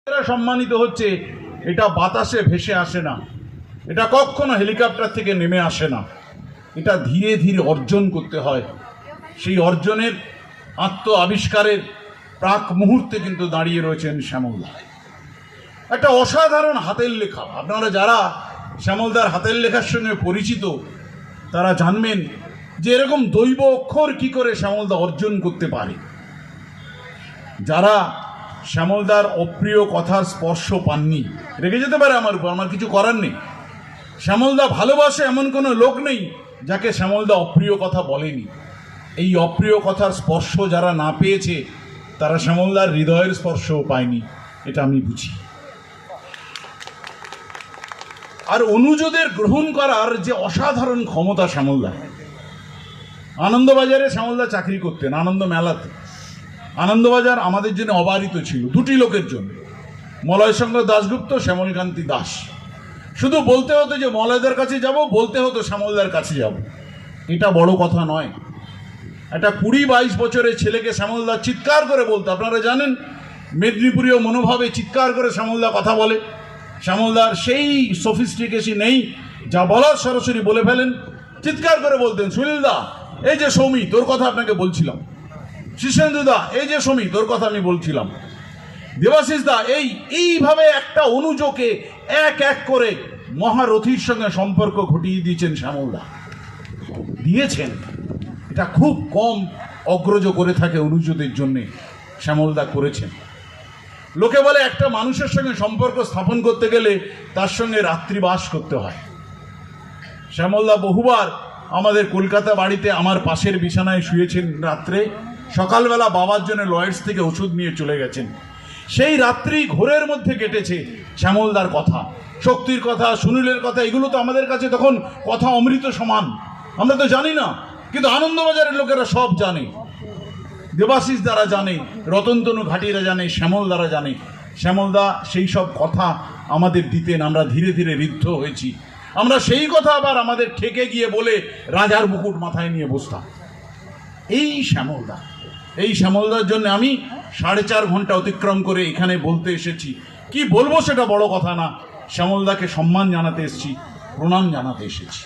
সম্মানিত হচ্ছে, এটা বাতাসে ভেসে আসে না, এটা কখনো হেলিকপ্টার থেকে নেমে আসে না, এটা ধীরে ধীরে অর্জন করতে হয়। সেই অর্জনের আত্ম আবিষ্কারের প্রাক মুহূর্তে কিন্তু দাঁড়িয়ে রয়েছেন শ্যামলদা। একটা অসাধারণ হাতের লেখা। আপনারা যারা শ্যামলদার হাতের লেখার সঙ্গে পরিচিত তারা জানবেন যে এরকম দৈব অক্ষর কি করে শ্যামলদা অর্জন করতে পারে। যারা শ্যামলদার অপ্রিয় কথার স্পর্শ পাননি, রেগে যেতে পারে আমার উপর, আমার কিছু করার নেই। শ্যামলদা ভালোবাসে এমন কোনো লোক নেই যাকে শ্যামলদা অপ্রিয় কথা বলেনি। এই অপ্রিয় কথার স্পর্শ যারা না পেয়েছে তারা শ্যামলদার হৃদয়ের স্পর্শও পায়নি, এটা আমি বুঝি। আর অনুযোগের গ্রহণ করার যে অসাধারণ ক্ষমতা শ্যামলদা। আনন্দবাজারে শ্যামলদা চাকরি করতেন, আনন্দ মেলাতে। আনন্দবাজার আমাদের জন্য অবারিত ছিল দুটি লোকের জন্য, মলয়শঙ্কর দাশগুপ্ত, শ্যামলকান্তি দাস। শুধু বলতে হতো যে মলয়দার কাছে যাব, বলতে হতো শ্যামলদার কাছে যাব। এটা বড় কথা নয়। একটা 20-22 বছরের ছেলেকে শ্যামলদা চিৎকার করে বলতো। আপনারা জানেন মেদিনীপুরীয় মনোভাবে চিৎকার করে শ্যামলদা কথা বলে। শ্যামলদার সেই সফিস্টিকেশন নেই, যা বলার সরাসরি বলে ফেলেন। চিৎকার করে বলতেন, সুনীলদা এই যে সৌমি তোর কথা আপনাকে বলছিলাম, শীর্ষেন্দুদা এই যে সৌমি তোর কথা আমি বলছিলাম, দেবাশিস দা এইভাবে একটা অনুযোগে এক এক করে মহারথীর সঙ্গে সম্পর্ক ঘটিয়ে দিয়েছেন শ্যামলদা। দিয়েছেন, এটা খুব কম অগ্রজ করে থাকে অনুযোগের জন্যে, শ্যামলদা করেছেন। লোকে বলে একটা মানুষের সঙ্গে সম্পর্ক স্থাপন করতে গেলে তার সঙ্গে রাত্রিবাস করতে হয়। শ্যামলদা বহুবার আমাদের কলকাতা বাড়িতে আমার পাশের বিছানায় শুয়েছেন রাত্রে। সকালবেলা বাবার জন্য লয়েডস থেকে ওষুধ নিয়ে চলে গেছেন। সেই রাত্রি ঘোরের মধ্যে কেটেছে শ্যামলদার কথা, শক্তির কথা, সুনীলের কথা। এগুলো তো আমাদের কাছে তখন কথা অমৃত সমান, আমরা তো জানি না, কিন্তু আনন্দবাজারের লোকেরা সব জানে। দেবাশিস দ্বারা জানে, রতনতনু ঘাটিরা জানে, শ্যামল দ্বারা জানে। শ্যামলদা সেই সব কথা আমাদের দিতেন, আমরা ধীরে ধীরে ঋদ্ধ হয়েছি। আমরা সেই কথা আবার আমাদের ঠেকে গিয়ে বলে রাজার মুকুট মাথায় নিয়ে বসতাম। এই শ্যামলদা, এই শ্যামলদার জন্য আমি 4.5 ঘন্টা অতিক্রম করে এখানে বলতে এসেছি। কি বলবো সেটা বড় কথা না, শ্যামলদাকে সম্মান জানাতে এসেছি, প্রণাম জানাতে এসেছি।